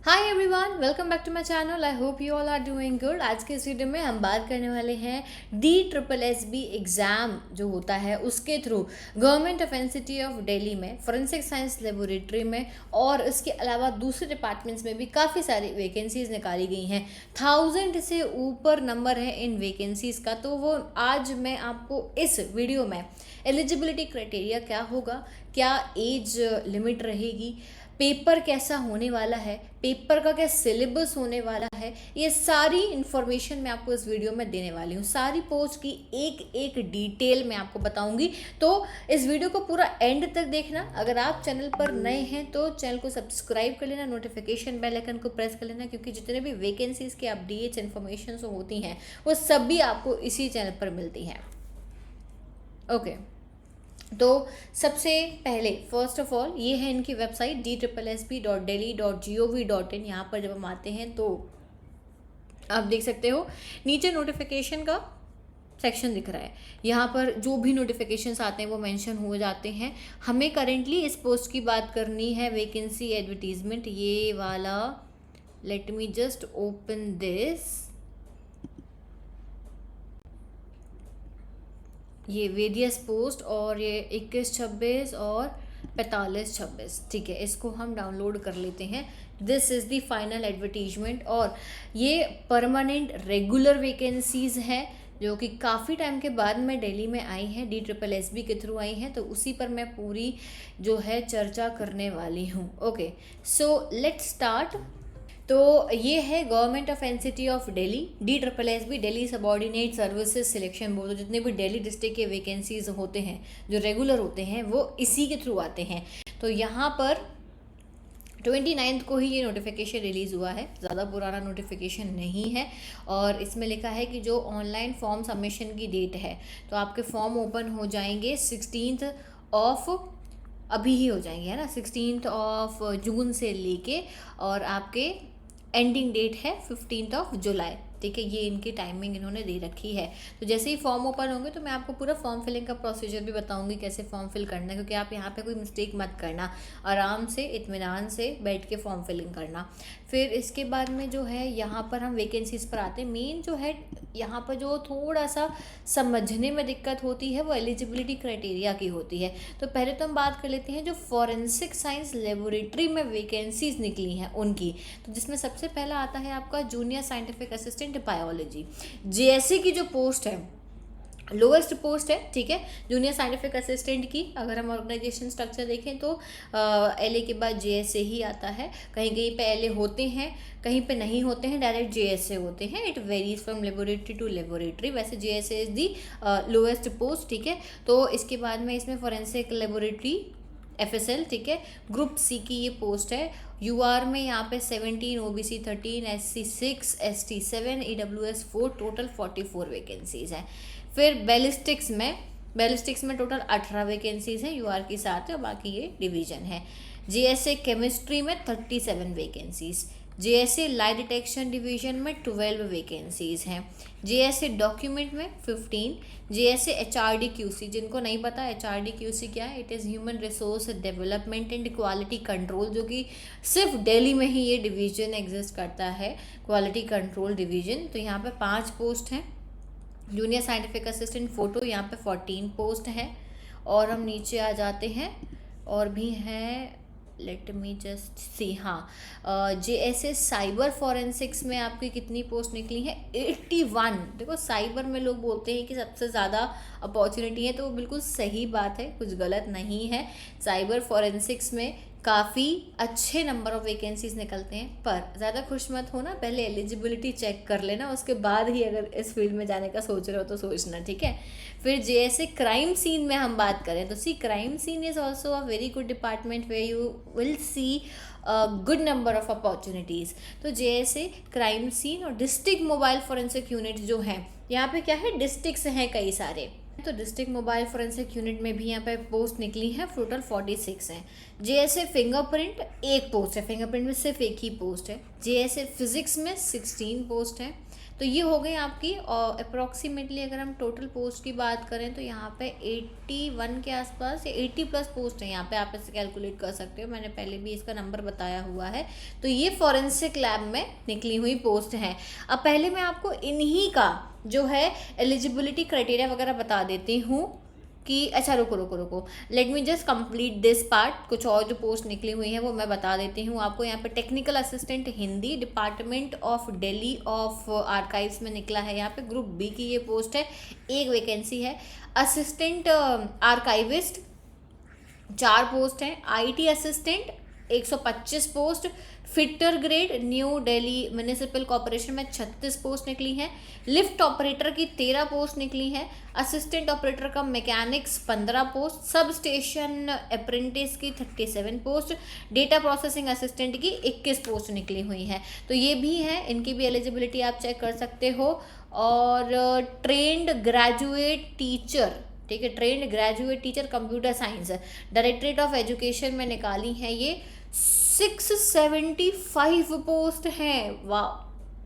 Hi everyone, welcome back to my channel. I hope you all are doing good. आज के इस video में हम बात करने वाले हैं DSSB एग्ज़ाम जो होता है उसके through government of NCT of Delhi में फोरेंसिक साइंस लेबोरेटरी में और इसके अलावा दूसरे डिपार्टमेंट्स में भी काफ़ी सारी वैकेंसीज निकाली गई हैं। 1000 से ऊपर नंबर है इन वैकेंसीज़ का। तो वो आज मैं आपको इस वीडियो में एलिजिबिलिटी क्राइटेरिया क्या होगा, क्या एज लिमिट रहेगी, पेपर कैसा होने वाला है, पेपर का क्या सिलेबस होने वाला है, ये सारी इन्फॉर्मेशन मैं आपको इस वीडियो में देने वाली हूँ। सारी पोस्ट की एक एक डिटेल मैं आपको बताऊंगी। तो इस वीडियो को पूरा एंड तक देखना। अगर आप चैनल पर नए हैं तो चैनल को सब्सक्राइब कर लेना, नोटिफिकेशन बेल आइकन को प्रेस कर लेना, क्योंकि जितने भी वैकेंसीज के अपडेट्स इन्फॉर्मेशन होती हैं वो सभी आपको इसी चैनल पर मिलती हैं। ओके, तो सबसे पहले फर्स्ट ऑफ ऑल ये है इनकी वेबसाइट DSSB.delhi.gov.in। यहाँ पर जब हम आते हैं तो आप देख सकते हो नीचे नोटिफिकेशन का सेक्शन दिख रहा है। यहाँ पर जो भी नोटिफिकेशंस आते हैं वो मेंशन हो जाते हैं। हमें करेंटली इस पोस्ट की बात करनी है, वैकेंसी एडवर्टीजमेंट ये वाला। Let me just open this. ये वेरियस पोस्ट और ये 21-26 और 45-26, ठीक है, इसको हम डाउनलोड कर लेते हैं। This is the final advertisement और ये परमानेंट रेगुलर वैकेंसीज़ हैं जो कि काफ़ी टाइम के बाद में दिल्ली में आई हैं, DSSB के थ्रू आई हैं। तो उसी पर मैं पूरी जो है चर्चा करने वाली हूँ। Okay, so let's start. तो ये है government of NCT of Delhi, DSSB Delhi subordinate services selection board. तो जितने भी दिल्ली डिस्ट्रिक्ट के वैकेंसीज होते हैं जो रेगुलर होते हैं वो इसी के थ्रू आते हैं। तो यहाँ पर 29 को ही ये नोटिफिकेशन रिलीज़ हुआ है, ज़्यादा पुराना नोटिफिकेशन नहीं है। और इसमें लिखा है कि जो ऑनलाइन फॉर्म सबमिशन की डेट है तो आपके फॉर्म ओपन हो जाएंगे 16 ऑफ, अभी ही हो जाएंगे, है ना, 16 ऑफ जून से लेके और आपके एंडिंग डेट है 15 जुलाई। ठीक है, ये इनकी टाइमिंग इन्होंने दे रखी है। तो जैसे ही फॉर्म ओपन होंगे तो मैं आपको पूरा फॉर्म फिलिंग का प्रोसीजर भी बताऊंगी कैसे फॉर्म फिल करना है, क्योंकि आप यहाँ पे कोई मिस्टेक मत करना, आराम से इत्मीनान से बैठ के फॉर्म फिलिंग करना। फिर इसके बाद में जो है यहाँ पर हम वैकेंसीज पर आते हैं। मेन जो है यहाँ पर जो थोड़ा सा समझने में दिक्कत होती है वो एलिजिबिलिटी क्राइटेरिया की होती है। तो पहले तो हम बात कर लेते हैं जो फॉरेंसिक साइंस लेबोरेटरी में वैकेंसीज निकली हैं उनकी। तो जिसमें सबसे पहला आता है आपका junior scientific assistant biology, JSA की जो पोस्ट है, लोवेस्ट पोस्ट है, ठीक है, जूनियर साइंटिफिक असिस्टेंट की। अगर हम ऑर्गेनाइजेशन स्ट्रक्चर देखें तो LA के बाद JSA ही आता है। कहीं कहीं पे LA होते हैं, कहीं पे नहीं होते हैं, डायरेक्ट JSA होते हैं। It varies from laboratory to laboratory. वैसे JSA is the lowest post, ठीक है। तो इसके बाद में इसमें फोरेंसिक लेबोरेटरी FSL, ठीक है, ग्रुप C की ये पोस्ट है। UR में यहाँ पे 17, OBC 13, SC 6, ST 7, EWS 4, total 44 vacancies हैं। फिर बैलिस्टिक्स में टोटल 18 वैकेंसीज हैं UR के साथ, और बाकी ये डिवीजन है। JSA केमिस्ट्री में 37 vacancies, JSA light detection division में 12 वैकेंसीज हैं, JSA डॉक्यूमेंट में 15, JSA HRD QC। जिनको नहीं पता HRD QC क्या है, it is human resource development and quality control, जो कि सिर्फ दिल्ली में ही ये डिवीजन एग्जिस्ट करता है, क्वालिटी कंट्रोल डिवीजन। तो यहाँ पे 5 पोस्ट हैं। जूनियर साइंटिफिक असिस्टेंट फ़ोटो यहाँ पे 14 पोस्ट है। और हम नीचे आ जाते हैं, और भी हैं, लेट मी जस्ट सी। हाँ, JSA साइबर फॉरेंसिक्स में आपकी कितनी पोस्ट निकली है? 81। देखो, साइबर में लोग बोलते हैं कि सबसे ज़्यादा अपॉर्चुनिटी है, तो वो बिल्कुल सही बात है, कुछ गलत नहीं है। साइबर फॉरेंसिक्स में काफ़ी अच्छे नंबर ऑफ़ वैकेंसीज निकलते हैं, पर ज़्यादा खुश मत होना, पहले एलिजिबिलिटी चेक कर लेना, उसके बाद ही अगर इस फील्ड में जाने का सोच रहे हो तो सोचना, ठीक है। फिर JSA क्राइम सीन में हम बात करें तो crime scene is also a very good department where you will see good number of opportunities. तो JSA क्राइम सीन और डिस्ट्रिक्ट मोबाइल फॉरेंसिक यूनिट जो हैं, यहाँ पे क्या है, डिस्ट्रिक्ट्स हैं कई सारे। तो डिस्ट्रिक्ट मोबाइल फोरेंसिक यूनिट में भी यहाँ पे पोस्ट निकली है, टोटल 46 हैं। JSA फिंगरप्रिंट एक पोस्ट है, फिंगरप्रिंट में सिर्फ एक ही पोस्ट है। JSA फिजिक्स में 16 पोस्ट है। तो ये हो गई आपकी, और अप्रॉक्सीमेटली अगर हम टोटल पोस्ट की बात करें तो यहाँ पे 81 के आसपास या 80 प्लस पोस्ट है यहाँ पे, आप इसे कैलकुलेट कर सकते हो, मैंने पहले भी इसका नंबर बताया हुआ है। तो ये फॉरेंसिक लैब में निकली हुई पोस्ट हैं। अब पहले मैं आपको इन्हीं का जो है एलिजिबिलिटी क्राइटेरिया वगैरह बता देती हूँ कि अच्छा रुको, let me just complete this part. कुछ और जो पोस्ट निकली हुई है वो मैं बता देती हूँ आपको। यहाँ पे technical assistant Hindi, department of Delhi of archives में निकला है। यहाँ पे ग्रुप बी की ये पोस्ट है, एक वैकेंसी है। असिस्टेंट आर्काइविस्ट 4 पोस्ट हैं। IT assistant 125 post. Fitter grade new Delhi municipal corporation में 36 पोस्ट निकली हैं। लिफ्ट ऑपरेटर की 13 पोस्ट निकली हैं। असिस्टेंट ऑपरेटर का mechanics 15 post. Sub station apprentice की 37 पोस्ट। डेटा प्रोसेसिंग असिस्टेंट की 21 पोस्ट निकली हुई हैं। तो ये भी है, इनकी भी एलिजिबिलिटी आप चेक कर सकते हो। और ट्रेंड ग्रेजुएट टीचर, ठीक है, trained graduate teacher computer science directorate of education में निकाली है ये 675 पोस्ट हैं। वाह,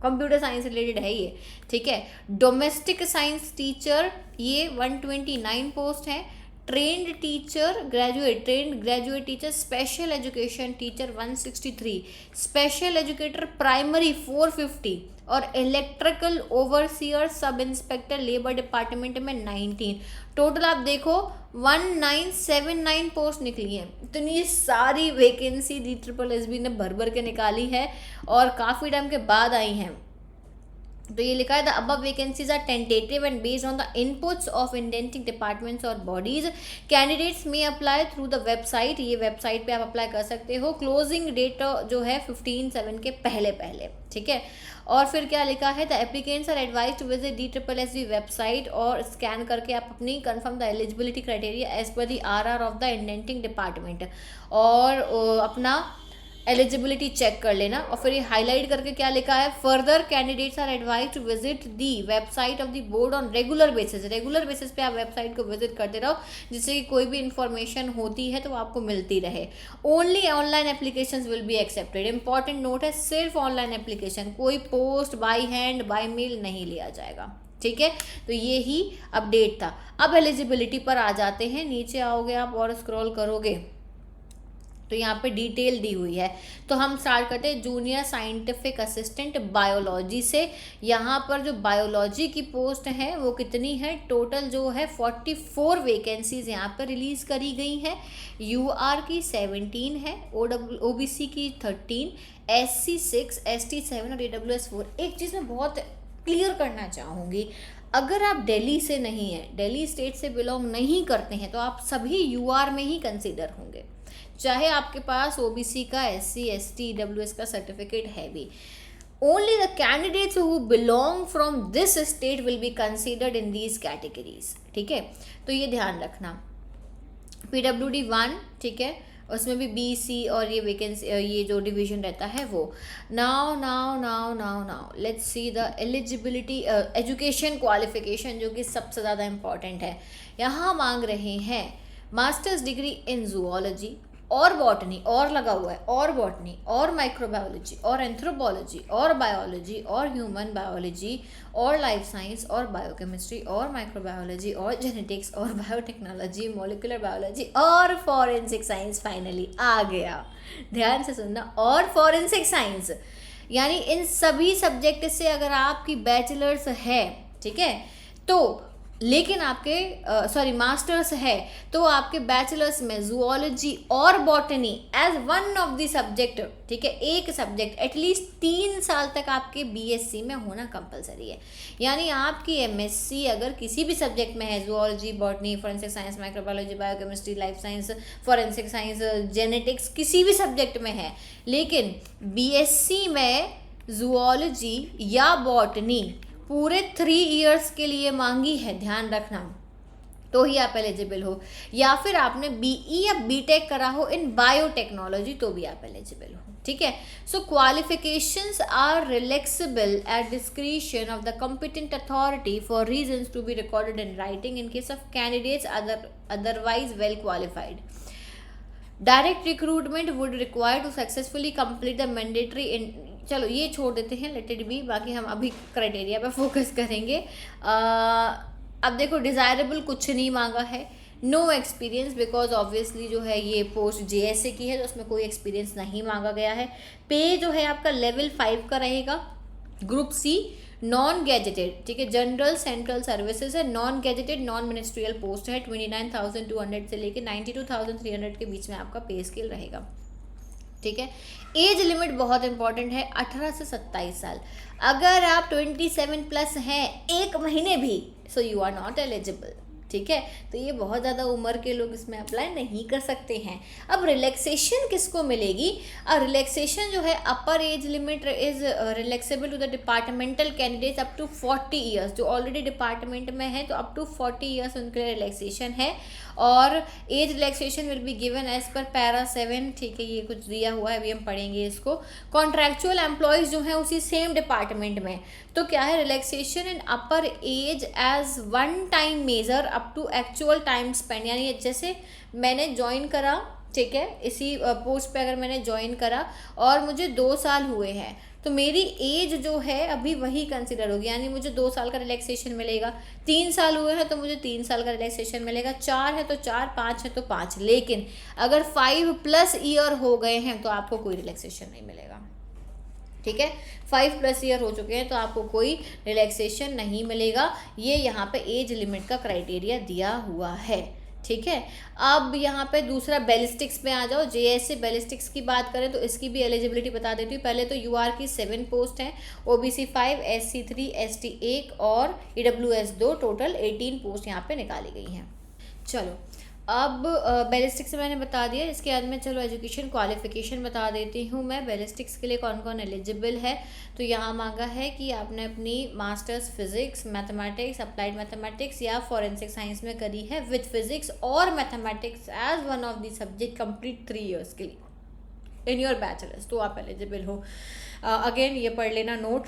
कंप्यूटर साइंस रिलेटेड है ये, ठीक है। डोमेस्टिक साइंस टीचर ये 129 पोस्ट हैं। Trained teacher graduate, trained graduate teacher special education teacher 163, special educator primary 450 और electrical overseer sub inspector labour department में 19। टोटल आप देखो 1979 पोस्ट निकली हैं। इतनी सारी वैकेंसी DSSB ने भर भर के निकाली है और काफ़ी टाइम के बाद आई हैं। तो ये लिखा है the above vacancies are tentative and based on the inputs of indenting departments और bodies. Candidates may apply through the website, ये वेबसाइट पे आप अप्लाई कर सकते हो। क्लोजिंग डेट जो है 15/7 के पहले, ठीक है। और फिर क्या लिखा है, the applicants are advise to visit DSSB website और स्कैन करके आप अपनी confirm the eligibility criteria as per the RR of the indenting department और अपना एलिजिबिलिटी चेक कर लेना। और फिर ये हाईलाइट करके क्या लिखा है, further candidates are advise to visit the website of the board on regular basis. Regular basis पे आप वेबसाइट को विजिट करते रहो, जिससे कि कोई भी इंफॉर्मेशन होती है तो आपको मिलती रहे। Only online applications will be accepted. Important note है, सिर्फ ऑनलाइन एप्लीकेशन, कोई post by hand by mail नहीं लिया जाएगा, ठीक है। तो ये ही अपडेट था। अब एलिजिबिलिटी पर आ जाते हैं। नीचे आओगे आप और स्क्रॉल करोगे तो यहाँ पे डिटेल दी हुई है। तो हम स्टार्ट करते हैं जूनियर साइंटिफिक असिस्टेंट बायोलॉजी से। यहाँ पर जो बायोलॉजी की पोस्ट है वो कितनी है, टोटल जो है 44 वैकेंसीज यहाँ पर रिलीज़ करी गई हैं। UR की 17 है, OBC की 13, SC 6, ST 7 और AWS 4। एक चीज़ मैं बहुत क्लियर करना चाहूँगी, अगर आप दिल्ली से नहीं हैं, दिल्ली स्टेट से बिलोंग नहीं करते हैं, तो आप सभी UR में ही कंसिडर होंगे, चाहे आपके पास OBC का, SC, ST, AWS का सर्टिफिकेट है भी। Only the candidates who belong from this state will be considered in these categories, ठीक है। तो ये ध्यान रखना। PWD 1, ठीक है, उसमें भी BC और ये वैकेंसी, ये जो डिवीजन रहता है वो। Now let's see the eligibility education qualification, जो कि सबसे ज़्यादा इम्पॉर्टेंट है। यहाँ मांग रहे हैं मास्टर्स डिग्री इन जूलॉजी और बॉटनी, और लगा हुआ है, और बॉटनी और माइक्रोबायोलॉजी और एंथ्रोपोलॉजी और बायोलॉजी और ह्यूमन बायोलॉजी और लाइफ साइंस और बायोकेमिस्ट्री और माइक्रोबायोलॉजी और जेनेटिक्स और बायोटेक्नोलॉजी, मॉलिक्यूलर बायोलॉजी और फॉरेंसिक साइंस। फाइनली आ गया, ध्यान से सुनना, और फॉरेंसिक साइंस, यानी इन सभी सब्जेक्ट से अगर आपकी बैचलर्स है, ठीक है, तो लेकिन आपके मास्टर्स है, तो आपके बैचलर्स में जूलॉजी और botany as one of the subject, ठीक है, एक सब्जेक्ट एटलीस्ट 3 साल तक आपके BSc में होना कंपलसरी है। यानी आपकी MSc अगर किसी भी सब्जेक्ट में है, zoology, botany, forensic science, microbiology, biochemistry, life science, forensic science, genetics, किसी भी सब्जेक्ट में है, लेकिन BSc में जूलॉजी या बॉटनी पूरे 3 इयर्स के लिए मांगी है, ध्यान रखना, तो ही आप एलिजिबल हो। या फिर आपने BE या BTech करा हो इन बायोटेक्नोलॉजी, तो भी आप एलिजिबल हो, ठीक है। So qualifications are relaxable at discretion of the competent authority for reasons to be recorded in writing in case of candidates otherwise well qualified. Direct recruitment would require to successfully complete the mandatory चलो ये छोड़ देते हैं, let it be, बाकी हम अभी criteria पे focus करेंगे। अब देखो डिज़ायरेबल कुछ नहीं मांगा है, नो एक्सपीरियंस, बिकॉज ऑब्वियसली जो है ये पोस्ट जेएसए की है तो उसमें कोई एक्सपीरियंस नहीं मांगा गया है। पे जो है आपका लेवल 5 का रहेगा। ग्रुप सी नॉन गैजेटेड, ठीक है, जनरल सेंट्रल सर्विसेज है, non gazetted non ministerial post है। 29,200 से लेके 92,300 के बीच में आपका पे स्केल रहेगा, ठीक है। एज लिमिट बहुत इंपॉर्टेंट है, 18 से 27 साल। अगर आप 27 प्लस हैं एक महीने भी, so you are not eligible, ठीक है। तो ये बहुत ज़्यादा उम्र के लोग इसमें अप्लाई नहीं कर सकते हैं। अब रिलैक्सेशन किसको मिलेगी? रिलैक्सेशन जो है, upper age limit is relaxable to the departmental candidates up to 40 years. जो ऑलरेडी डिपार्टमेंट में है तो अप टू 40 ईयर्स उनके लिए रिलैक्सेशन है। और age relaxation will be given as per para 7, ठीक है, ये कुछ दिया हुआ है, अभी हम पढ़ेंगे इसको। कॉन्ट्रैक्चुअल एम्प्लॉयज़ जो हैं उसी सेम डिपार्टमेंट में, तो क्या है, relaxation in upper age as one time measure up to actual time spend. यानी जैसे मैंने ज्वाइन करा, ठीक है, इसी पोस्ट पे अगर मैंने ज्वाइन करा और मुझे 2 साल हुए हैं तो मेरी एज जो है अभी वही कंसिडर होगी, यानी मुझे 2 साल का रिलैक्सेशन मिलेगा। 3 साल हुए हैं तो मुझे 3 साल का रिलैक्सेशन मिलेगा, 4 है तो 4, 5 है तो 5। लेकिन अगर 5+ ईयर हो गए हैं तो आपको कोई रिलैक्सेशन नहीं मिलेगा, ठीक है। 5+ ईयर हो चुके हैं तो आपको कोई रिलैक्सेशन नहीं मिलेगा। ये यहाँ पे एज लिमिट का क्राइटेरिया दिया हुआ है, ठीक है। अब यहाँ पे दूसरा बैलिस्टिक्स में आ जाओ। जेएसए बैलिस्टिक्स की बात करें तो इसकी भी एलिजिबिलिटी बता देती हूँ। पहले तो यूआर की 7 पोस्ट हैं, ओबीसी 5, एससी 3, एसटी 1 और ईडब्ल्यूएस 2, टोटल 18 पोस्ट यहाँ पे निकाली गई हैं। चलो अब बैलिस्टिक्स मैंने बता दिया, इसके बाद में चलो एजुकेशन क्वालिफिकेशन बता देती हूँ मैं। बैलिस्टिक्स के लिए कौन कौन एलिजिबल है, तो यहाँ मांगा है कि आपने अपनी masters physics, mathematics, applied mathematics या फॉरेंसिक साइंस में करी है विद फिजिक्स और mathematics as one of the subject complete 3 years के लिए इन योर बैचलर्स, तो आप एलिजिबल हो। अगेन ये पढ़ लेना note,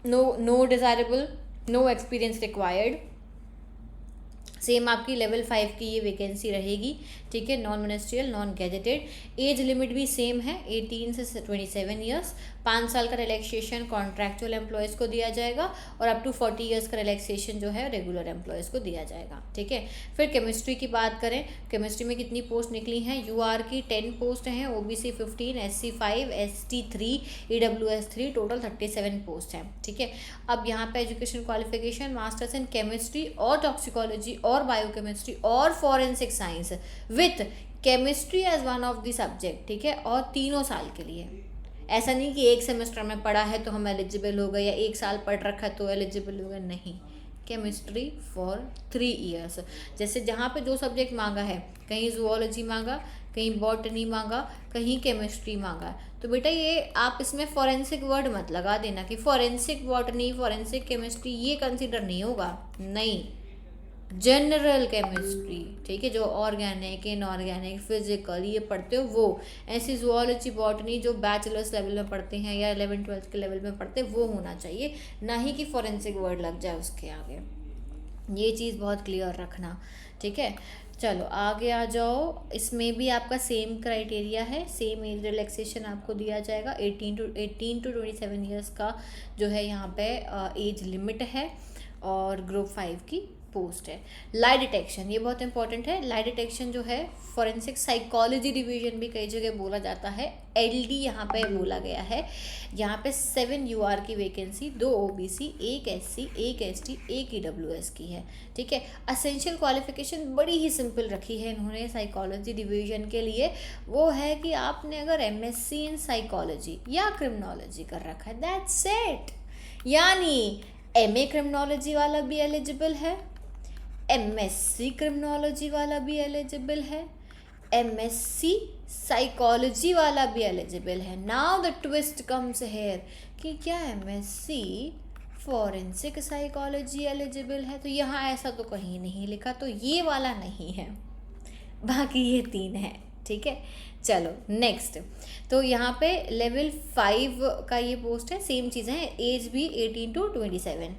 no desirable, no experience required. Same आपकी लेवल 5 की ये वैकेंसी रहेगी, ठीक है, non ministerial non gazetted. Age limit भी सेम है, 18 से 27 ईयर्स। 5 साल का रिलैक्सेशन कॉन्ट्रैक्चुअल एम्प्लॉयज़ को दिया जाएगा और अप टू 40 ईयर्स का रिलैक्सेशन जो है रेगुलर एम्प्लॉयज़ को दिया जाएगा, ठीक है। फिर केमिस्ट्री की बात करें, केमिस्ट्री में कितनी पोस्ट निकली हैं? यूआर की 10 पोस्ट हैं, OBC 15, SC 5, ST 3, EWS 3, total 37 post हैं, ठीक है। अब यहाँ पे education qualification masters in chemistry और टॉक्सिकोलॉजी और बायोकेमिस्ट्री और forensic science with chemistry as one of the subject, ठीक है, और 3 साल के लिए। ऐसा नहीं कि एक सेमेस्टर में पढ़ा है तो हम एलिजिबल हो गए या 1 साल पढ़ रखा है तो एलिजिबल हो गए, नहीं। Chemistry for 3 years. जैसे जहाँ पे जो सब्जेक्ट मांगा है, कहीं जूलॉजी मांगा, कहीं बॉटनी मांगा, कहीं केमिस्ट्री मांगा, तो बेटा ये आप इसमें फॉरेंसिक वर्ड मत लगा देना कि फॉरेंसिक बॉटनी, फॉरेंसिक केमिस्ट्री, ये कंसिडर नहीं होगा, नहीं। जनरल केमिस्ट्री, ठीक है, जो ऑर्गेनिक, इनऑर्गेनिक, फिजिकल ये पढ़ते हो वो। ऐसी जूलॉजी बॉटनी जो बैचलर्स लेवल में पढ़ते हैं या 11-12 के लेवल में पढ़ते हैं वो होना चाहिए, ना ही कि फॉरेंसिक वर्ड लग जाए उसके आगे। ये चीज़ बहुत क्लियर रखना, ठीक है। चलो आगे आ जाओ। इसमें भी आपका सेम क्राइटेरिया है, सेम एज रिलैक्सेशन आपको दिया जाएगा। 18 to 27 ईयर्स का जो है यहाँ पे एज लिमिट है और ग्रुप 5 की पोस्ट है। लाई डिटेक्शन, ये बहुत इंपॉर्टेंट है। लाई डिटेक्शन जो है फॉरेंसिक साइकोलॉजी डिवीजन भी कई जगह बोला जाता है, एलडी यहाँ पे बोला गया है। यहाँ पे 7 यूआर की vacancy, 2 OBC, 1 SC, 1 ST, 1 EWS की है, ठीक है। असेंशियल क्वालिफिकेशन बड़ी ही सिंपल रखी है इन्होंने साइकोलॉजी डिवीजन के लिए, वो है कि आपने अगर एमएससी इन साइकोलॉजी या क्रिमिनोलॉजी कर रखा है, दैट्स इट। यानी एमए क्रिमिनोलॉजी वाला भी एलिजिबल है, एमएससी क्रिमिनोलॉजी वाला भी एलिजिबल है, एमएससी साइकोलॉजी वाला भी एलिजिबल है। Now the twist comes here कि क्या एमएससी फॉरेंसिक साइकोलॉजी एलिजिबल है? तो यहाँ ऐसा तो कहीं नहीं लिखा, तो ये वाला नहीं है, बाकी ये 3 है, ठीक है। चलो नेक्स्ट, तो यहाँ पे लेवल 5 का ये पोस्ट है, सेम चीज़ है, एज भी 18 to 27।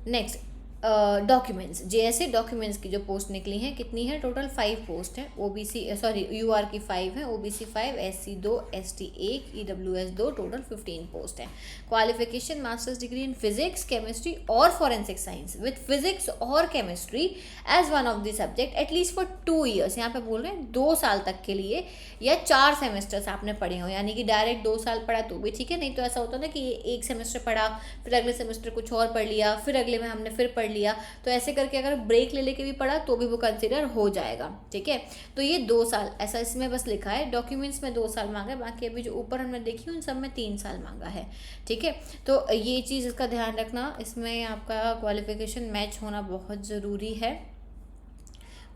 Next documents, JSA documents की जो पोस्ट निकली हैं कितनी है, टोटल 5 पोस्ट है, ओबीसी सॉरी यूआर की 5 है, OBC 5, SC 2, ST 1, EWS 2, total 15 post है। Qualification masters degree in physics, chemistry और फॉरेंसिक साइंस विद फिजिक्स और केमिस्ट्री as one of the subject at least for 2 years. यहाँ पे बोल रहे हैं 2 साल तक के लिए या 4 सेमेस्टर्स आपने पढ़े हो, यानी कि डायरेक्ट 2 साल पढ़ा तो भी ठीक है, नहीं तो ऐसा होता है ना कि एक सेमेस्टर पढ़ा फिर अगले सेमेस्टर कुछ और पढ़ लिया, फिर अगले में हमने फिर पढ़ लिया, तो ऐसे करके अगर ब्रेक ले लेके भी पढ़ा तो भी वो कंसिडर हो जाएगा। ठीक है, तो ये 2 साल ऐसा इसमें बस लिखा है, डॉक्यूमेंट्स में 2 साल मांगा है, बाकी अभी जो ऊपर हमने देखी उन सब में 3 साल मांगा है। ठीक है, तो ये चीज़ इसका ध्यान रखना, इसमें आपका क्वालिफिकेशन मैच होना बहुत ज़रूरी है।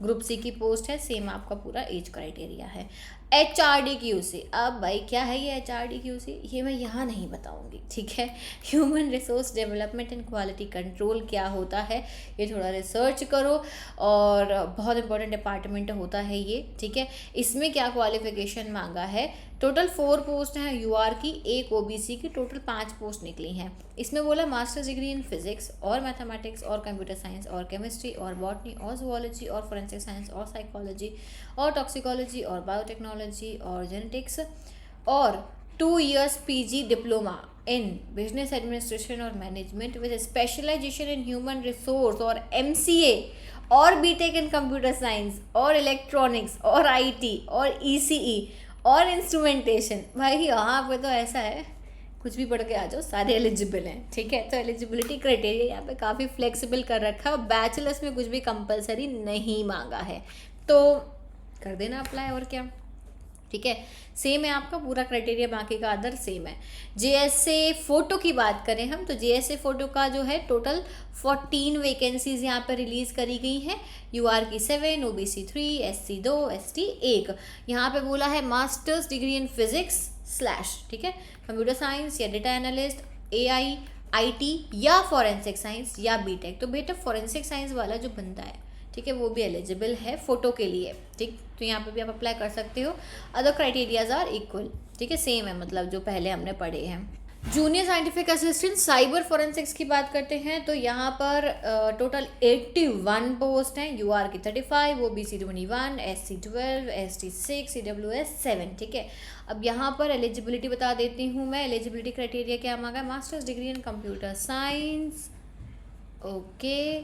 ग्रुप सी की पोस्ट है, सेम आपका पूरा एज क्राइटेरिया है। HRDQC, अब भाई क्या है ये HRDQC, ये मैं यहाँ नहीं बताऊँगी। ठीक है, human resource development and quality control क्या होता है ये थोड़ा रिसर्च करो, और बहुत इंपॉर्टेंट डिपार्टमेंट होता है ये। ठीक है, इसमें क्या क्वालिफिकेशन मांगा है, टोटल 4 पोस्ट हैं यूआर की, एक ओबीसी की, टोटल 5 पोस्ट निकली हैं। इसमें बोला मास्टर्स डिग्री इन फिजिक्स और मैथमेटिक्स और कंप्यूटर साइंस और केमिस्ट्री और बॉटनी और जूलॉजी और फोरेंसिक साइंस और साइकोलॉजी और टॉक्सिकोलॉजी और बायोटेक्नोलॉजी और जेनेटिक्स और 2 years PG diploma in business administration और management with specialisation in human resource और MCA और बीटेक इन कंप्यूटर साइंस और इलेक्ट्रॉनिक्स और IT और ECE और इंस्ट्रूमेंटेशन। भाई यहाँ पे तो ऐसा है कुछ भी पढ़ के आ जाओ, सारे एलिजिबल हैं। ठीक है, तो एलिजिबिलिटी क्राइटेरिया यहाँ पे काफ़ी फ्लेक्सिबल कर रखा है, बैचलर्स में कुछ भी कंपलसरी नहीं मांगा है, तो कर देना अप्लाई, और क्या। ठीक है, सेम है आपका पूरा क्राइटेरिया, बाकी का अदर सेम है। जेएसए फ़ोटो की बात करें हम, तो जेएसए फ़ोटो का जो है टोटल 14 वैकेंसीज यहाँ पर रिलीज़ करी गई हैं, यूआर की 7, ओबीसी 3, एससी 2, एसटी 1। यहाँ पे बोला है masters degree in physics slash, ठीक है, कंप्यूटर साइंस या डेटा एनालिस्ट, AI, IT या फॉरेंसिक साइंस या बीटेक। तो बेटा फॉरेंसिक साइंस वाला जो बंदा है, ठीक है, वो भी एलिजिबल है फ़ोटो के लिए। ठीक, तो यहाँ पे भी आप अप्लाई कर सकते हो। अदर क्राइटेरियाज आर इक्वल, ठीक है, सेम है, मतलब जो पहले हमने पढ़े हैं। Junior scientific assistant cyber forensics की बात करते हैं, तो यहाँ पर टोटल 81 पोस्ट हैं, यूआर की 35, ओबीसी 21, एससी 12, एसटी 6, ईडब्ल्यूएस 7। ठीक है, अब यहाँ पर एलिजिबिलिटी बता देती हूँ मैं, एलिजिबिलिटी क्राइटेरिया क्या मांगा है, masters degree in computer science, okay,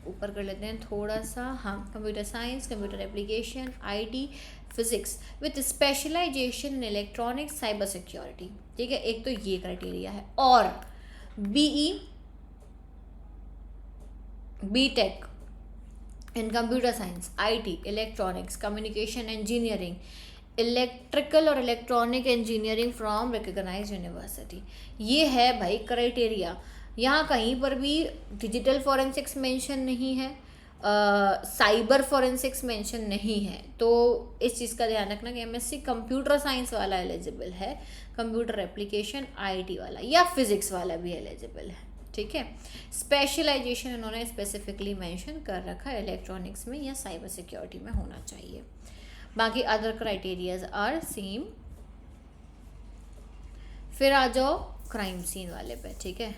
ऊपर कर लेते हैं थोड़ा सा, हाँ, computer science, computer application, IT, physics with specialisation in electronics, cyber security. ठीक है, एक तो ये क्राइटेरिया है, और BE, BTech in computer science, IT, electronics, communication engineering, electrical और electronic engineering from recognised university. ये है भाई क्राइटेरिया। यहाँ कहीं पर भी डिजिटल फॉरेंसिक्स मेंशन नहीं है, साइबर फॉरेंसिक्स मेंशन नहीं है, तो इस चीज़ का ध्यान रखना कि MSc कंप्यूटर साइंस वाला एलिजिबल है, कंप्यूटर एप्लीकेशन IT वाला या फिजिक्स वाला भी एलिजिबल है। ठीक है, स्पेशलाइजेशन इन्होंने स्पेसिफिकली मेंशन कर रखा है, इलेक्ट्रॉनिक्स में या साइबर सिक्योरिटी में होना चाहिए। बाकी अदर क्राइटेरियाज आर सेम। फिर आ जाओ क्राइम सीन वाले पे। ठीक है,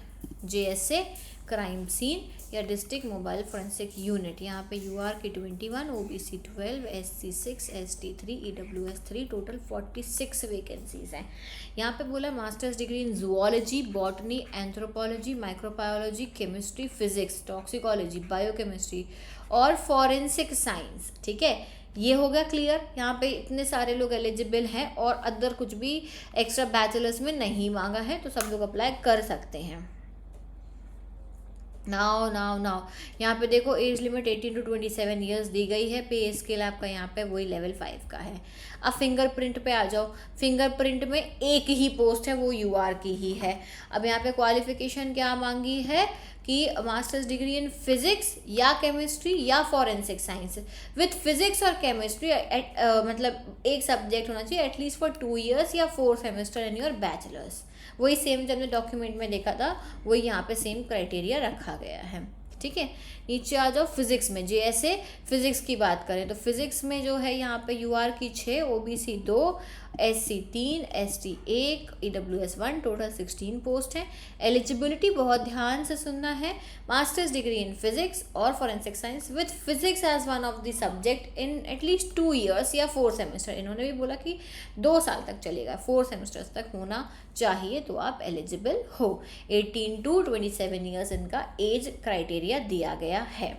JSA क्राइम सीन या डिस्ट्रिक्ट मोबाइल फोरेंसिक यूनिट, यहाँ पे UR की 21, OBC 12, SC 6, ST 3, EWS 3, total 46 vacancies हैं। यहाँ पे बोला मास्टर्स डिग्री इन zoology, botany, anthropology, microbiology, chemistry, physics, toxicology, biochemistry और फॉरेंसिक साइंस। ठीक है, ये हो गया क्लियर। यहाँ पे इतने सारे लोग एलिजिबल हैं और अदर कुछ भी एक्स्ट्रा बैचलर्स में नहीं मांगा है, तो सब लोग अप्लाई कर सकते हैं। नाउ यहाँ पे देखो एज लिमिट 18 to 27 ईयर्स दी गई है। पे स्केल आपका यहाँ पे वही लेवल 5 का है। अब फिंगरप्रिंट पे आ जाओ। फिंगरप्रिंट में एक ही पोस्ट है, वो UR की ही है। अब यहाँ पे क्वालिफिकेशन क्या मांगी है कि मास्टर्स डिग्री इन फिजिक्स या केमिस्ट्री या फॉरेंसिक साइंस विथ फिजिक्स और केमिस्ट्री मतलब एक सब्जेक्ट होना चाहिए एटलीस्ट फॉर 2 years या 4 सेमेस्टर इन योर बैचलर्स। वही सेम जब मैं डॉक्यूमेंट में देखा था वही यहाँ पे सेम क्राइटेरिया रखा गया है। ठीक है, नीचे आ जाओ फिजिक्स में। JSA फिजिक्स की बात करें तो फिजिक्स में जो है यहाँ पे UR की 6, OBC 2, SC 3, ST 1, EWS 1, total 16 post हैं। एलिजिबिलिटी बहुत ध्यान से सुनना है, मास्टर्स डिग्री इन फिजिक्स और forensic science with physics as one of the subject in at least 2 years या 4 सेमेस्टर। इन्होंने भी बोला कि 2 साल तक चलेगा, 4 सेमेस्टर्स तक होना चाहिए तो आप एलिजिबल हो। 18 to 27 ईयर्स इनका एज क्राइटेरिया दिया गया है।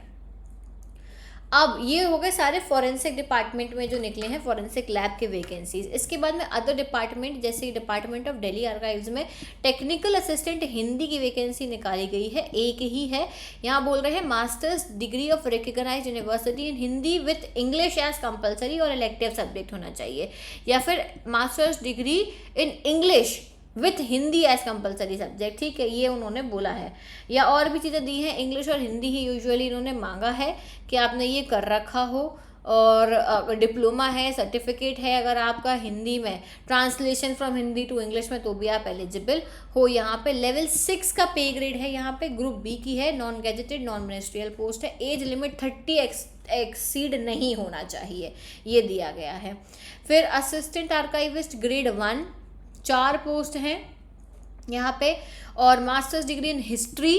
अब ये हो गए सारे फॉरेंसिक डिपार्टमेंट में जो निकले हैं फॉरेंसिक लैब के वैकेंसीज। इसके बाद में अदर डिपार्टमेंट जैसे डिपार्टमेंट ऑफ दिल्ली आर्काइव्स में टेक्निकल असिस्टेंट हिंदी की वैकेंसी निकाली गई है, एक ही है। यहाँ बोल रहे हैं masters degree of recognised university in Hindi with English as compulsory और इलेक्टिव सब्जेक्ट होना चाहिए, या फिर masters degree in English with Hindi as compulsory subject. ठीक है, ये उन्होंने बोला है। या और भी चीज़ें दी हैं, इंग्लिश और हिंदी ही यूजुअली इन्होंने मांगा है कि आपने ये कर रखा हो, और डिप्लोमा है, सर्टिफिकेट है अगर आपका हिंदी में, translation from Hindi to English में, तो भी आप एलिजिबल हो। यहाँ पे लेवल 6 का पे ग्रेड है, यहाँ पे ग्रुप बी की है, non gazetted non ministerial post है। एज लिमिट 30 एक्सीड नहीं होना चाहिए, ये दिया गया है। फिर असिस्टेंट आर्काइविस्ट ग्रेड 1 4 पोस्ट हैं यहाँ पे, और masters degree in history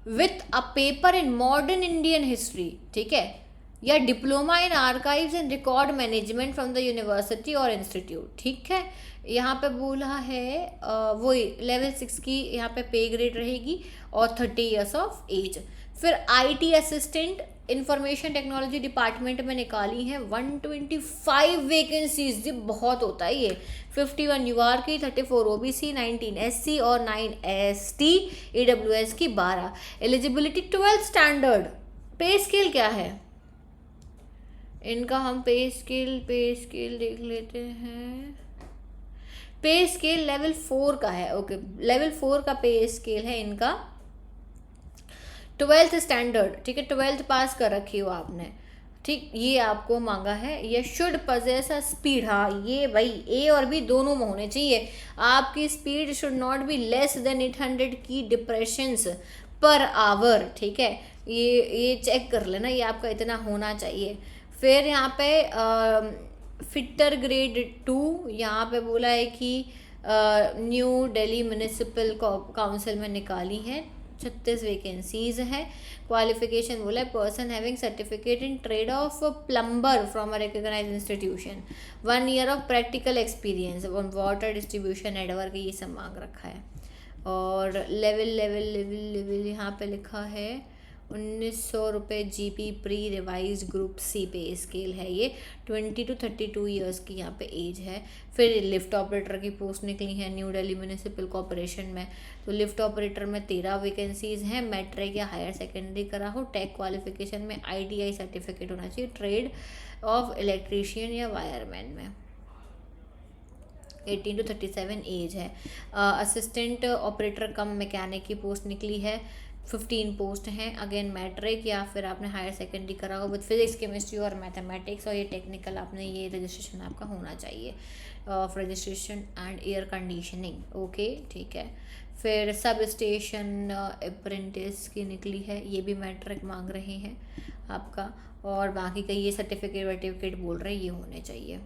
with a paper in modern Indian history, ठीक है, या diploma in archives and record management from the university और इंस्टीट्यूट। ठीक है, यहाँ पे बोला है वही लेवल 6 की यहाँ पे ग्रेड रहेगी और 30 ईयर्स ऑफ एज। फिर IT assistant information technology department में निकाली हैं 125 वैकेंसीज, ये बहुत होता है ये। 51 UR की, 34 OBC, 19 SC और 9 ST, EWS की 12। Eligibility 12th standard. पे स्केल क्या है इनका, हम पे स्केल देख लेते हैं। पे स्केल लेवल 4 का है, ओके, लेवल 4 का पे स्केल है इनका, 12th स्टैंडर्ड। ठीक है, 12th पास कर रखी हो आपने, ठीक, ये आपको मांगा है। ये शुड पजेस अ स्पीड, हाँ ये भाई ए और बी दोनों में होने चाहिए। आपकी speed should not be less than 800 की डिप्रेशंस पर आवर। ठीक है, ये चेक कर लेना, ये आपका इतना होना चाहिए। फिर यहाँ पे फिटर ग्रेड 2 यहाँ पे बोला है कि न्यू दिल्ली म्यूनिसिपल काउंसिल में निकाली है, 36 वैकेंसीज हैं। क्वालिफिकेशन बोला है person having certificate in trade of plumber from a recognised institution, 1 year of practical experience on water distribution network, ये सब मांग रखा है। और लेवल यहाँ पे लिखा है 1900 रुपये GP pre revise group C पे स्केल है ये। 20 to 32 ईयर्स की यहाँ पे एज है। फिर लिफ्ट ऑपरेटर की पोस्ट निकली है न्यू दिल्ली म्यूनिसिपल कॉर्पोरेशन में, तो लिफ्ट ऑपरेटर में 13 वैकेंसीज हैं। मैट्रिक या हायर सेकेंडरी करा हो, टेक क्वालिफिकेशन में ITI सर्टिफिकेट होना चाहिए, ट्रेड ऑफ इलेक्ट्रीशियन या वायरमैन में। 18 to 37 एज है। असिस्टेंट ऑपरेटर कम मैकेनिक की पोस्ट निकली है, 15 पोस्ट हैं। अगेन मैट्रिक या फिर आपने हायर सेकेंडरी करा हो विद फिजिक्स केमिस्ट्री और मैथमेटिक्स, और ये टेक्निकल आपने ये रजिस्ट्रेशन आपका होना चाहिए of registration and air conditioning, okay ठीक है। फिर सब स्टेशन अप्रेंटिस की निकली है, ये भी मैट्रिक मांग रहे हैं आपका, और बाकी का ये सर्टिफिकेट बोल रहे हैं ये होने चाहिए।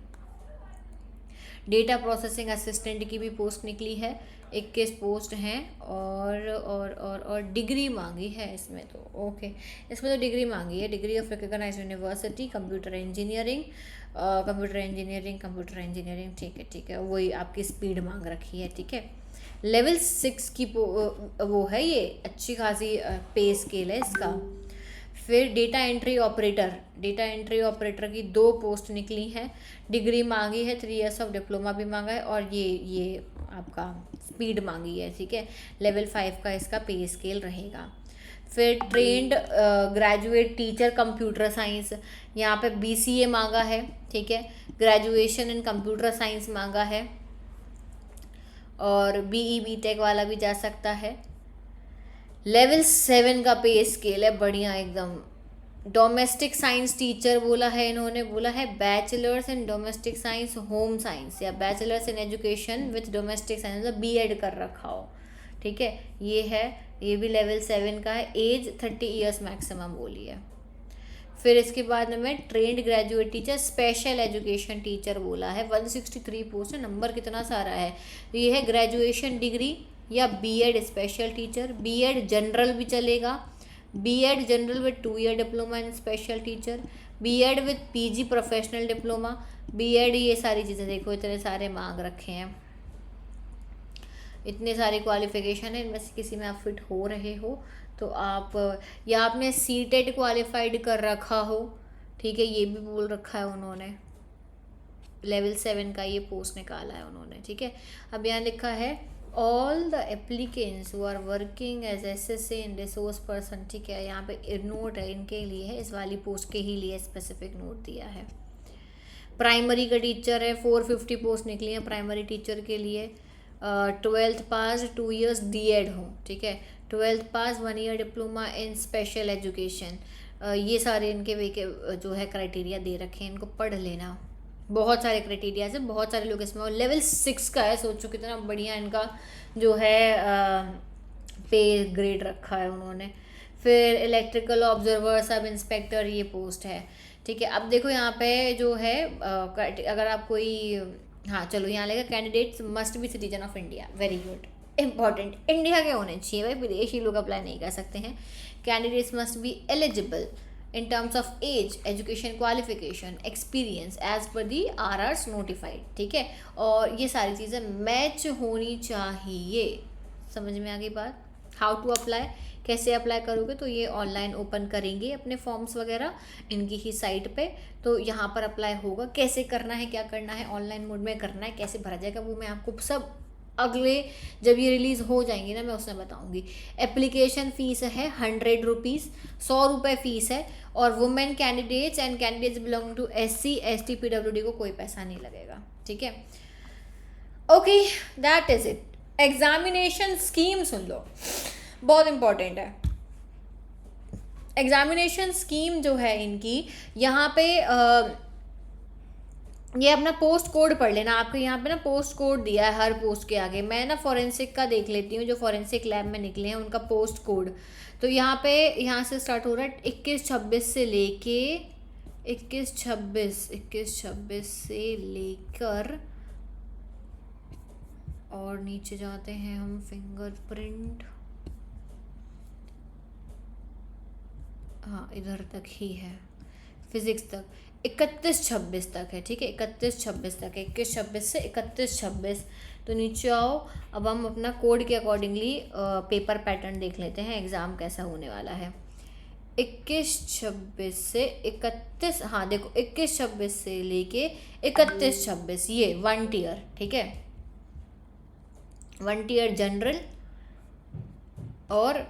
डेटा प्रोसेसिंग असिस्टेंट की भी पोस्ट निकली है, 21 पोस्ट हैं, और डिग्री मांगी है इसमें, तो ओके इसमें तो डिग्री मांगी है, degree of recognised university computer engineering, ठीक है, वही आपकी स्पीड मांग रखी है। ठीक है, लेवल 6 की वो है, ये अच्छी खासी पे स्केल है इसका। फिर डेटा एंट्री ऑपरेटर की 2 पोस्ट निकली हैं, डिग्री मांगी है, 3 ईयर्स ऑफ डिप्लोमा भी मांगा है, और ये आपका स्पीड मांगी है। ठीक है, लेवल 5 का इसका पे स्केल रहेगा। फिर trained graduate teacher computer science, यहाँ पे BCA मांगा है। ठीक है, ग्रेजुएशन इन कंप्यूटर साइंस मांगा है, और BE BTech वाला भी जा सकता है। लेवल 7 का पे स्केल है, बढ़िया एकदम। डोमेस्टिक साइंस टीचर बोला है इन्होंने, बोला है bachelors in domestic science home science, या bachelors in education with domestic science, मतलब B.Ed कर रखा हो। ठीक है, ये है, ये भी लेवल 7 का है। एज 30 ईयर्स मैक्सिमम बोली है। फिर इसके बाद में trained graduate teacher, special education teacher बोला है, 163 पोस्ट है, नंबर कितना सारा है। ये है ग्रेजुएशन डिग्री या BEd special teacher, BEd general भी चलेगा, BEd general with 2 year diploma in special teacher, BEd with PG professional diploma, BEd, ये सारी चीज़ें देखो इतने सारे मांग रखे हैं, इतने सारे क्वालिफिकेशन है, इनमें से किसी में आप फिट हो रहे हो तो आप, या आपने सीटेट क्वालिफाइड कर रखा हो, ठीक है, ये भी बोल रखा है उन्होंने, लेवल 7 का ये पोस्ट निकाला है उन्होंने, ठीक है। अब यहाँ लिखा है all the applicants who are working as SSA in resource person, ठीक है, यहाँ पे नोट है इनके लिए है, इस वाली पोस्ट के ही लिए स्पेसिफिक नोट दिया है। प्राइमरी का टीचर है, 450 पोस्ट निकली है प्राइमरी टीचर के लिए, 12th पास 2 ईयर्स डीएड हो, ठीक है, 12th pass 1 year diploma in special education, ये सारे इनके वे के जो है क्राइटेरिया दे रखे हैं, इनको पढ़ लेना, बहुत सारे क्राइटेरिया है, बहुत सारे लोग इसमें, और लेवल 6 का है, सोचो कितना बढ़िया इनका जो है पे ग्रेड रखा है उन्होंने। फिर इलेक्ट्रिकल ऑब्जर्वर सब इंस्पेक्टर ये पोस्ट है, ठीक है। अब देखो यहाँ पे जो है अगर आप कोई, हाँ चलो यहाँ लेगा candidates must be citizen of India, very good, important, India के होने चाहिए भाई, विदेशी लोग अप्लाई नहीं कर सकते हैं। Candidates must be eligible in terms of age, education qualification, experience as per the RRs notified, ठीक है, और ये सारी चीज़ें मैच होनी चाहिए। समझ में आ गई बात। हाउ टू अप्लाई, कैसे अप्लाई करोगे, तो ये ऑनलाइन ओपन करेंगे अपने फॉर्म्स वगैरह इनकी ही साइट पे, तो यहाँ पर अप्लाई होगा। कैसे करना है, क्या करना है, ऑनलाइन मोड में करना है, कैसे भरा जाएगा, वो मैं आपको सब अगले जब ये रिलीज़ हो जाएंगी ना मैं उसमें बताऊंगी। एप्लीकेशन फ़ीस है 100 रुपीज़, 100 रुपये फ़ीस है, और women candidates and candidates belong to SC ST PWD को कोई पैसा नहीं लगेगा, ठीक है। Okay, that is it. Examination scheme सुन लो, बहुत इंपॉर्टेंट है। एग्जामिनेशन स्कीम जो है इनकी, यहाँ पे ये अपना पोस्ट कोड पढ़ लेना, आपके यहाँ पे ना पोस्ट कोड दिया है हर पोस्ट के आगे। मैं ना फॉरेंसिक का देख लेती हूँ, जो फॉरेंसिक लैब में निकले हैं उनका पोस्ट कोड, तो यहाँ पे यहाँ से स्टार्ट हो रहा है 21-26 से लेके 21-26 से लेकर, और नीचे जाते हैं हम, फिंगरप्रिंट, हाँ इधर तक ही है, फिजिक्स तक 31-26 तक है, ठीक है, 31-26 तक, 21-26 से 31-26। तो नीचे आओ, अब हम अपना कोड के अकॉर्डिंगली पेपर पैटर्न देख लेते हैं, एग्ज़ाम कैसा होने वाला है। 21-26 से 31, हाँ देखो 21-26 से लेके 31-26 ये 1 टीयर, ठीक है, 1 टीयर जनरल और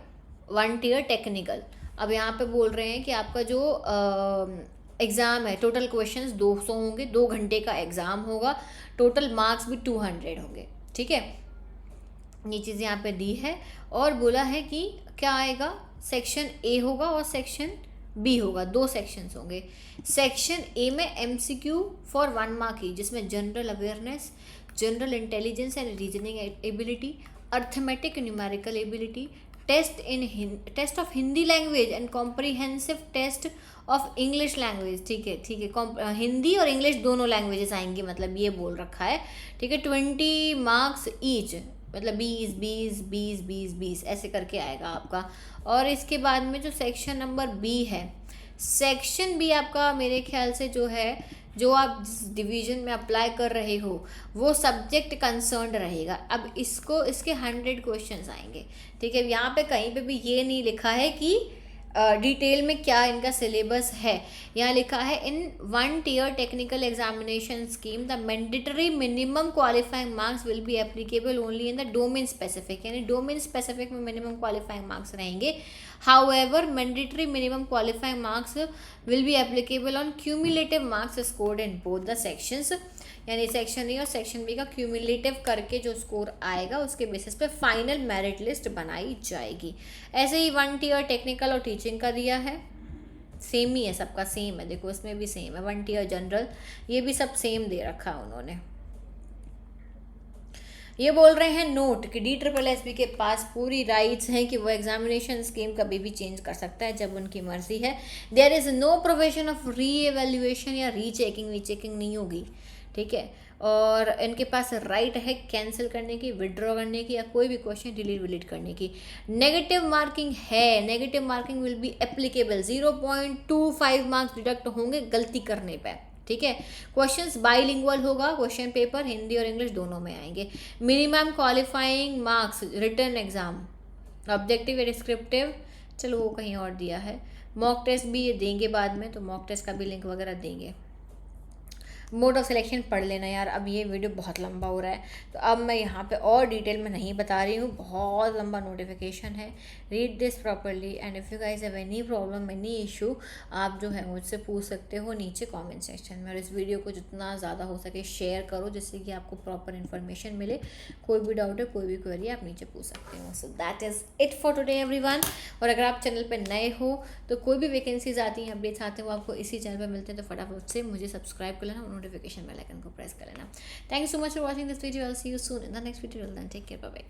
1 टीयर टेक्निकल। अब यहाँ पे बोल रहे हैं कि आपका जो एग्ज़ाम है, टोटल क्वेश्चंस 200 होंगे, 2 घंटे का एग्ज़ाम होगा, टोटल मार्क्स भी 200 होंगे, ठीक है। ये चीज़ यहाँ पे दी है, और बोला है कि क्या आएगा, सेक्शन ए होगा और सेक्शन बी होगा, 2 सेक्शंस होंगे। सेक्शन ए में MCQ फॉर 1 मार्क ही, जिसमें general awareness, general intelligence and reasoning ability, arithmetic numerical ability, test of Hindi language and comprehensive test of English language, ठीक है, ठीक है, हिंदी और इंग्लिश दोनों लैंग्वेजेस आएंगी, मतलब ये बोल रखा है, ठीक है। 20 मार्क्स ईच, मतलब 20 ऐसे करके आएगा आपका। और इसके बाद में जो सेक्शन नंबर बी है, सेक्शन बी आपका मेरे ख्याल से जो है, जो आप जिस डिवीज़न में अप्लाई कर रहे हो वो सब्जेक्ट कंसर्न्ड रहेगा। अब इसके 100 क्वेश्चंस आएंगे, ठीक है। यहाँ पे कहीं पे भी ये नहीं लिखा है कि डिटेल में क्या इनका सिलेबस है। यहाँ लिखा है in 1 tier technical examination scheme the mandatory minimum qualifying marks will be applicable only in the domain specific, यानी डोमेन स्पेसिफिक में मिनिमम क्वालिफाइंग मार्क्स रहेंगे। However mandatory minimum qualifying marks will be applicable on cumulative marks scored in both the sections, यानी section A और section B का cumulative करके जो score आएगा उसके बेसिस पे फाइनल मेरिट लिस्ट बनाई जाएगी। ऐसे ही 1 टीयर टेक्निकल और टीचिंग का दिया है, सेम ही है, सबका सेम है, देखो इसमें भी सेम है, 1 टीयर जनरल, ये भी सब सेम दे रखा है उन्होंने। ये बोल रहे हैं नोट कि DSSB के पास पूरी राइट्स हैं कि वो एग्जामिनेशन स्कीम कभी भी चेंज कर सकता है जब उनकी मर्जी है। There is no provision of reevaluation या रीचेकिंग वीचेकिंग नहीं होगी, ठीक है। और इनके पास राइट है कैंसिल करने की, विड्रॉ करने की, या कोई भी क्वेश्चन डिलीट करने की। नेगेटिव मार्किंग है, negative marking will be applicable, 0.25 marks deduct होंगे गलती करने पर, ठीक है। क्वेश्चंस बाइलिंगुअल होगा, क्वेश्चन पेपर हिंदी और इंग्लिश दोनों में आएंगे। Minimum qualifying marks written exam, objective या डिस्क्रिप्टिव, चलो वो कहीं और दिया है। मॉक टेस्ट भी ये देंगे बाद में, तो मॉक टेस्ट का भी लिंक वगैरह देंगे। मोड ऑफ सिलेक्शन पढ़ लेना यार, अब ये वीडियो बहुत लंबा हो रहा है तो अब मैं यहाँ पे और डिटेल में नहीं बता रही हूँ, बहुत लंबा नोटिफिकेशन है। Read this properly and if you guys have any problem any issue, आप जो है मुझसे पूछ सकते हो नीचे कमेंट सेक्शन में। और इस वीडियो को जितना ज़्यादा हो सके शेयर करो, जिससे कि आपको प्रॉपर इन्फॉर्मेशन मिले। कोई भी डाउट है, कोई भी क्वेरी आप नीचे पूछ सकते हो। So that is it for today everyone. और अगर आप चैनल पर नए हो तो कोई भी वैकेंसीज आती हैं, अपडेट्स आते हैं, वो आपको इसी चैनल पर मिलते हैं, तो फटाफट से मुझे सब्सक्राइब कर लेना और नोटिफिकेशन बेल आइकन को प्रेस कर लेना। Thank you so much for watching this video. I will see you soon in the next video. Take care, bye bye.